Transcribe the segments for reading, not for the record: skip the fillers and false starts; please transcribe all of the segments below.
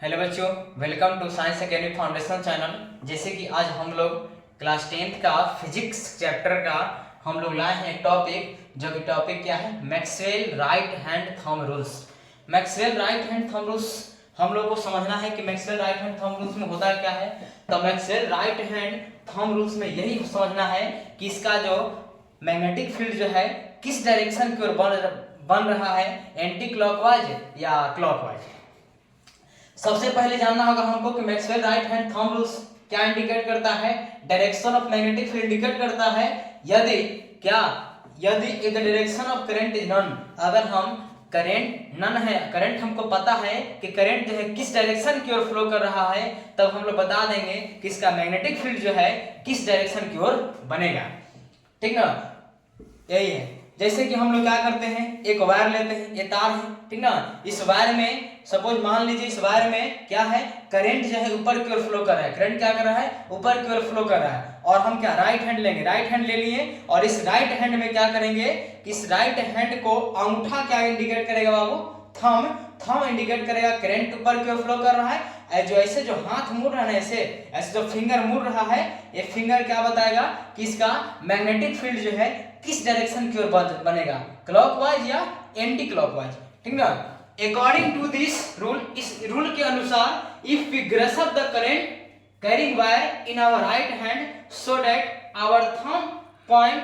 Hello बच्चों, welcome to science academy foundation channel. जैसे कि आज हम लोग क्लास 10th का फिजिक्स चैप्टर का हम लोग लाए हैं टॉपिक, जो कि टॉपिक क्या है, Maxwell right hand thumb rules. Maxwell right hand thumb rules हम लोग को समझना है कि Maxwell right hand thumb rules में होता क्या है। तो Maxwell right hand thumb rules में यही समझना है कि इसका जो मैग्नेटिक फील्ड जो है किस डायरेक्शन की ओर बन रहा है, एंटी क्लॉकवाइज या क्लॉकवाइज। सबसे पहले जानना होगा हमको कि Maxwell right hand thumb rules क्या इंडिकेट करता है, direction of magnetic field indicate करता है। यदि in the direction of current is none, अगर हम करंट नन है, करंट हमको पता है कि करंट जो है किस डायरेक्शन की ओर फ्लो कर रहा है, तब हम लोग बता देंगे कि इसका मैग्नेटिक फील्ड जो है किस डायरेक्शन की ओर बनेगा। ठीक ना, यही है। जैसे कि हम लोग क्या करते हैं, एक वायर लेते हैं, ये तार है, ठीक ना। इस वायर में सपोज मान लीजिए इस वायर में क्या है, करंट जो है ऊपर की ओर फ्लो कर रहा है। करंट क्या कर रहा है, ऊपर की ओर फ्लो कर रहा है। और हम क्या राइट हैंड लेंगे, राइट हैंड ले लिए, और इस राइट हैंड में क्या करेंगे कि इस राइट हैंड को अंगूठा क्या इंडिकेट करेगा बाबू, थंब इंडिकेट करेगा करंट ऊपर की ओर फ्लो कर रहा है। जो ऐसे जो हाथ मुड़ रहा है, ऐसे जो फिंगर मुड़ रहा है, ये फिंगर क्या बताएगा कि इसका मैग्नेटिक फील्ड जो है किस डायरेक्शन की ओर बनेगा, क्लॉकवाइज या एंटी क्लॉकवाइज। ठीक ना। अकॉर्डिंग टू दिस रूल, इस रूल के अनुसार, if we grasp the current carrying wire in our right hand so that our thumb point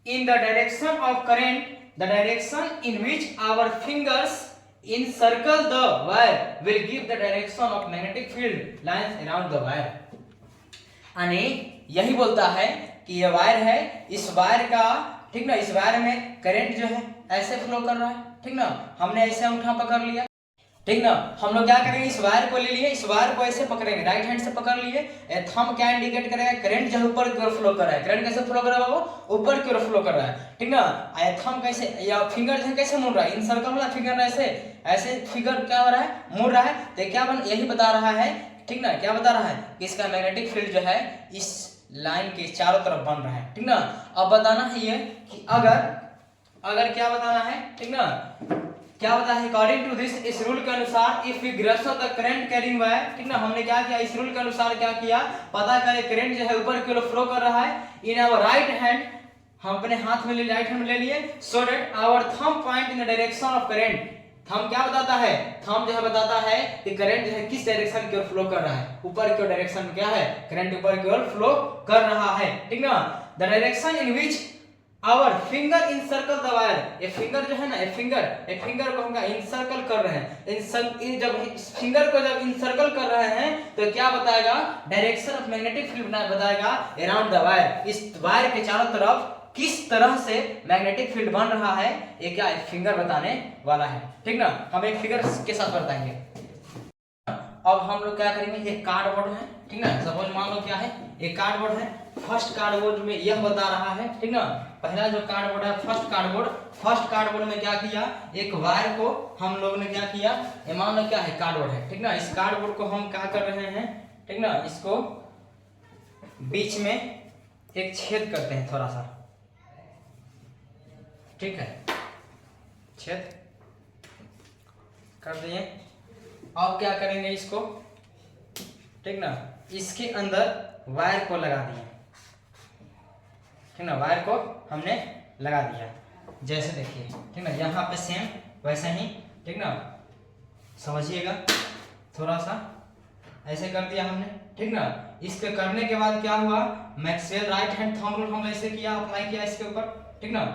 in the direction of current, the direction in which our fingers encircle the wire will give the direction of magnetic field lines around the wire। यानी यही बोलता है कि ये wire है, इस wire का, ठीक ना, इस वायर में करंट जो है ऐसे फ्लो कर रहा है, ठीक ना। हमने ऐसे अंगूठा पकड़ लिया, ठीक ना। हम लोग क्या करेंगे, इस वायर को ले लिए, इस वायर को ऐसे पकड़ेंगे, राइट हैंड से पकड़ लिए। थंब क्या इंडिकेट करेगा, करंट जो ऊपर की ओर फ्लो कर रहा है। करंट कैसे फ्लो कर रहा है वो, ऊपर की ओर फ्लो कर रहा है, ठीक ना। थंब कैसे या फिंगर जो कैसे मुड़ रहा है, इन सर्कल वाला फिंगर ऐसे फिंगर क्या हो रहा है, मुड़ रहा है। तो क्या यही बता रहा है, ठीक ना, क्या बता रहा है कि इसका मैग्नेटिक फील्ड जो है इस लाइन के चारों तरफ बन रहा है, ठीक ना। अब बताना है ये कि अगर क्या बताना है, ठीक ना, क्या होता है, अकॉर्डिंग टू दिस, इस रूल के अनुसार, if we grasp the current carrying wire, ठीक ना, हमने क्या किया, इस रूल के अनुसार क्या किया, पता करें करंट जो है ऊपर की ओर फ्लो कर रहा है इन आवर राइट हैंड, हम अपने हाथ में ले, राइट हैंड में ले लिए, so that our thumb point in the direction of current. Thumb क्या बताता है, थंब जो है बताता है कि करंट जो है किस डायरेक्शन की ओर फ्लो कर रहा है, ऊपर की ओर डायरेक्शन में क्या है, करंट ऊपर की ओर फ्लो कर रहा है, ठीक ना। The direction in which our finger encircle the wire, ये फिंगर जो है ना, ये फिंगर को हम क्या इनसर्कल कर रहे हैं। जब फिंगर को जब इनसर्कल कर रहे हैं तो क्या बताएगा, डायरेक्शन ऑफ मैग्नेटिक फील्ड बताएगा अराउंड द वायर, इस वायर के चारों तरफ किस तरह से मैग्नेटिक फील्ड बन रहा है, ये क्या एक फिंगर बताने वाला है, ठीक ना। हम एक फिगर के साथ बताएंगे। अब हम लोग क्या करेंगे, एक कार्डबोर्ड है, ठीक ना, सपोज मान लो क्या है, एक कार्डबोर्ड है। फर्स्ट कार्डबोर्ड में यह बता रहा है, ठीक ना, पहला जो कार्डबोर्ड है फर्स्ट कार्डबोर्ड में क्या किया, एक वायर को हम लोग ने क्या किया, ये मान लो क्या है कार्डबोर्ड है, ठीक ना। इस कार्डबोर्ड को हम क्या कर रहे हैं, ठीक ना, इसको बीच में एक छेद करते हैं थोड़ा सा, ठीक है, छेद कर दिए। अब क्या करेंगे इसको, ठीक ना, इसके अंदर वायर को लगा दिए, ठीक ना, वायर को हमने लगा दिया, जैसे देखिए, ठीक ना, यहाँ पे सेम वैसे ही, ठीक ना, समझिएगा, थोड़ा सा ऐसे कर दिया हमने, ठीक ना। इसके करने के बाद क्या हुआ, Maxwell right hand thumb rule हम ऐसे किया, अप्लाई किया इसके ऊपर, ठीक ना।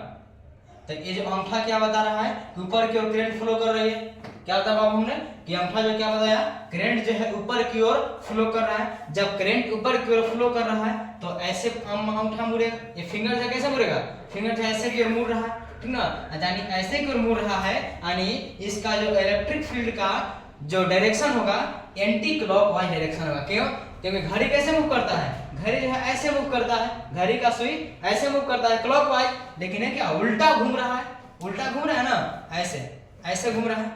तो ये जो अंगूठा क्या बता रहा है, ऊपर की ओर करंट फ्लो कर रही है। क्या बताया बाबू हमने कि अंगूठा जो क्या बताया, करंट जो है ऊपर की ओर फ्लो कर रहा है। जब करंट ऊपर की ओर फ्लो कर रहा है तो ऐसे अंगूठा मुड़ेगा, ये फिंगर से कैसे मुड़ेगा, फिंगर से ऐसे की ओर मुड़ रहा है, ठीक ना, यानी ऐसे की ओर मुड़ रहा है, यानी इसका जो इलेक्ट्रिक फील्ड का जो डायरेक्शन होगा एंटी क्लॉकवाइज डायरेक्शन होगा। क्यों, क्योंकि घड़ी कैसे मूव करता है, घड़ी जो है ऐसे मूव करता है, घड़ी का सुई ऐसे मूव करता है क्लॉकवाइज, लेकिन है क्या उल्टा घूम रहा है, उल्टा घूम रहा है ना, ऐसे घूम रहा है,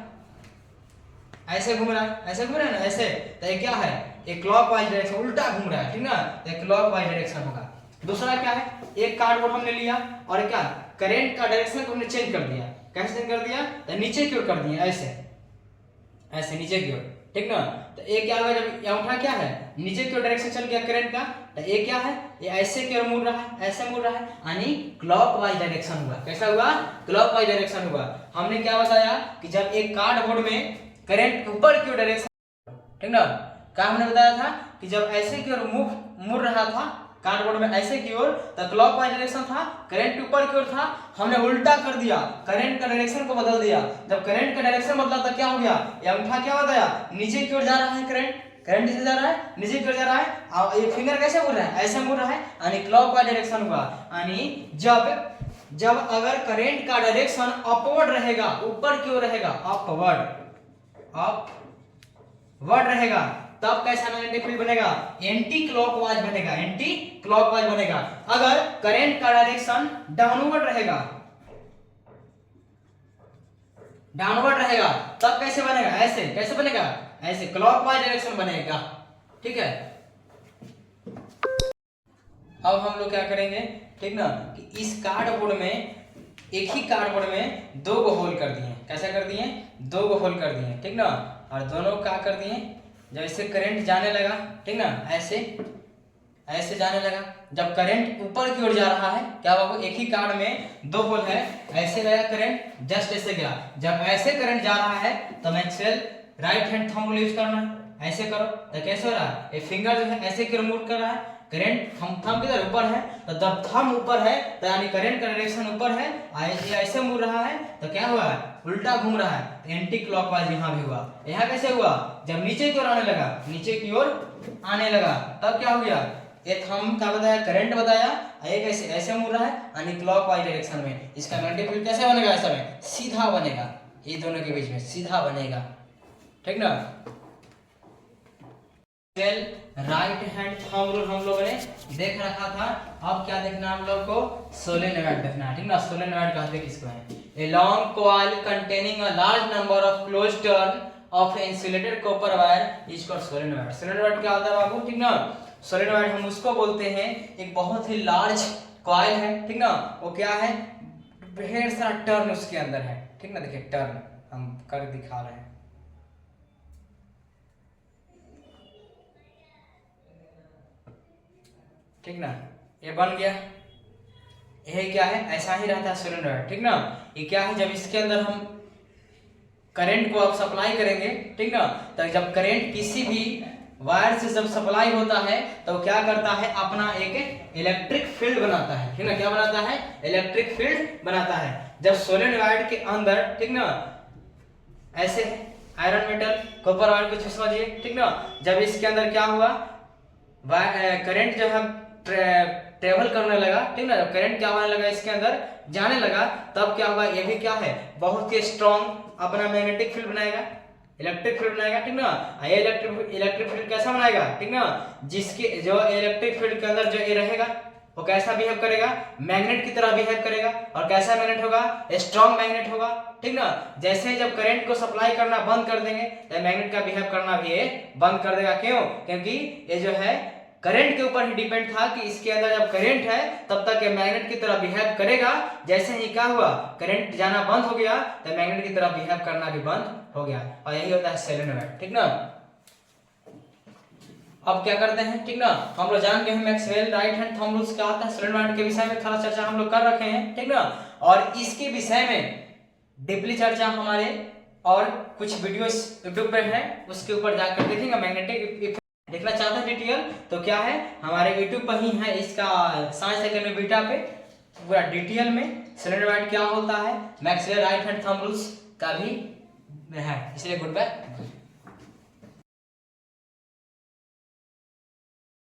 ऐसे घूम रहा है, ऐसे घूम रहा है ना, ऐसे। तो ये क्या है, एक क्लॉकवाइज डायरेक्शन, उल्टा घूम रहा है, ठीक ना, तो क्लॉकवाइज डायरेक्शन होगा। दूसरा क्या है, एक कार्डबोर्ड हमने लिया और क्या करंट का डायरेक्शन को हमने चेंज कर दिया। कैसे चेंज कर दिया, तो नीचे की ओर कर दिया, ऐसे नीचे की ओर, ठीक ना। तो ये क्या होगा, जब अंगूठा क्या है नीचे की ओर डायरेक्शन चल गया करंट का, तो ये क्या है, ये ऐसे की ओर मुड़ रहा है, ऐसे मुड़ रहा है, यानी क्लॉकवाइज डायरेक्शन हुआ। कैसा हुआ, क्लॉकवाइज डायरेक्शन हुआ। हमने क्या बताया कि जब एक कार्डबोर्ड में करंट ऊपर की ओर डायरेक्शन, ठीक ना, क्या हमने बताया था कि जब ऐसे की ओर मुड़ रहा था कार्डबोर्ड में ऐसे की ओर, तो क्लॉकवाइज डायरेक्शन था, करंट ऊपर की ओर था, हमने उल्टा कर दिया, करंट का डायरेक्शन को बदल दिया। जब करंट का डायरेक्शन बदला तो क्या हो गया, ये अंगूठा क्या बताया, नीचे की ओर जा रहा है करंट नीचे जा रहा है, नीचे की ओर जा रहा है, और ये फिंगर कैसे मुड़ रहा है, ऐसे मुड़ रहा है, यानी क्लॉकवाइज डायरेक्शन हुआ। यानी जब अगर करंट का डायरेक्शन अपवर्ड रहेगा, ऊपर की ओर रहेगा, अपवर्ड रहेगा, तब कैसा मैग्नेटिक फील्ड बनेगा, एंटी क्लॉकवाइज बनेगा, एंटी क्लॉकवाइज बनेगा। अगर करंट का डायरेक्शन डाउनवर्ड रहेगा तब कैसे बनेगा, ऐसे कैसे बनेगा, ऐसे क्लॉकवाइज डायरेक्शन बनेगा। ठीक है, अब हम लोग क्या करेंगे, ठीक ना, कि इस कार्डबोर्ड में, एक ही कार्डबोर्ड में 2 गो होल कर दिए। कैसा कर दिए, 2 गो होल कर दिए, ठीक ना, और दोनों क्या कर दिए, जैसे करंट जाने लगा, ठीक ना, ऐसे जाने लगा। जब करंट यूपर की ओर जा रहा है, क्या बाबू, एक ही कार्ड में 2 होल है, ऐसे गया करंट, जस्ट ऐसे गया। जब ऐसे करंट जा रहा है तो Maxwell right hand thumb rule use करना है, ऐसे करो तो कैसे हो रहा है, ये फिंगर जो है ऐसे की ओर मूव कर रहा है, करंट थंब किधर ऊपर है, तो जब थंब ऊपर है तो यानी करंट का डायरेक्शन ऊपर है, ऐसे मुड़ रहा है, तो क्या हुआ, उल्टा घूम रहा है, तो एंटी क्लॉकवाइज यहाँ भी हुआ। यहाँ कैसे हुआ, जब नीचे की ओर आने लगा, नीचे की ओर आने लगा, तब क्या हो गया, ये थंब का बताया, करंट बताया, एक ऐसे ऐसे मुड़ रहा है, यानी क्लॉकवाइज डायरेक्शन में। इसका मैग्नेटिक फील्ड कैसे बनेगा, ऐसा में सीधा बनेगा, ये दोनों के बीच में सीधा बनेगा, ठीक ना। राइट हैंड थंब रूल हम लोगों ने देख रखा था। अब क्या देखना हम लोग को, सोलेनॉइड देखना है, ठीक ना। सोलेनॉइड कहते हैं किसको है, a long coil containing a large number of closed turn off insulated copper wire is called solenoid. Solenoid क्या होता है बाबू, ठीक ना। सोलेनॉइड हम उसको बोलते हैं, एक बहुत ही लार्ज कॉइल है, ठीक ना, वो क्या है, ढेर सारा टर्न उसके अंदर है, ठीक ना। देखिए टर्न हम कर दिखा रहे हैं, ठीक ना, ये बन गया। ये क्या है, ऐसा ही रहता है सोलेनॉइड, ठीक ना। ये क्या है, जब इसके अंदर हम करंट को आप सप्लाई करेंगे, ठीक ना, तो जब करंट किसी भी वायर से जब सप्लाई होता है तो क्या करता है, अपना एक इलेक्ट्रिक फील्ड बनाता है, ठीक ना। क्या बनाता है, इलेक्ट्रिक फील्ड बनाता है। जब सोलेनॉइड के अंदर, ठीक ना, ऐसे आयरन मेटल कॉपर वायर को समझिए, ठीक ना, जब इसके अंदर क्या हुआ, करंट जो है ट्रेवल करने लगा, ठीक ना, जब करंट क्या होने लगा, इसके अंदर जाने लगा, तब क्या हुआ, ये भी क्या है, बहुत ही स्ट्रॉन्ग अपना मैग्नेटिक फील्ड बनाएगा, इलेक्ट्रिक फील्ड बनाएगा, ठीक ना। ये इलेक्ट्रिक फील्ड कैसा बनाएगा, ठीक ना, जिसके जो इलेक्ट्रिक फील्ड के अंदर जो ये रहेगा वो कैसा बिहेव करेगा, मैग्नेट की तरह बिहेव करेगा। और कैसा मैग्नेट होगा, स्ट्रॉन्ग मैग्नेट होगा, ठीक ना। जैसे ही जब करंट को सप्लाई करना बंद कर देंगे तो मैग्नेट का बिहेव करना भी ये बंद कर देगा। क्यों, क्योंकि ये जो है करंट के ऊपर ही डिपेंड था कि इसके अंदर जब करंट है तब तक ये मैग्नेट की तरह बिहेव करेगा। जैसे ही क्या हुआ, करंट जाना बंद हो गया तो मैग्नेट की तरह बिहेव करना भी बंद हो गया, और यही होता है सोलेनॉइड, ठीक ना। अब क्या करते हैं, ठीक ना, हम लोग जान गए हैं Maxwell right hand thumb rules क्या होता है, सोलेनॉइड के विषय में थोड़ा चर्चा हम लोग कर रखे हैं, ठीक ना। और इसके विषय में डीपली चर्चा हमारे और कुछ वीडियोस यूट्यूब पे है, उसके ऊपर जाकर देखेंगे। मैग्नेटिक देखना चाहते हैं डिटेल तो क्या है, हमारे यूट्यूब पर ही है, इसका साइंस एकेडमी बीटा पे पूरा डिटेल में सोलेनॉइड क्या होता है, Maxwell right hand thumb rules का भी है। इसलिए गुड बाय।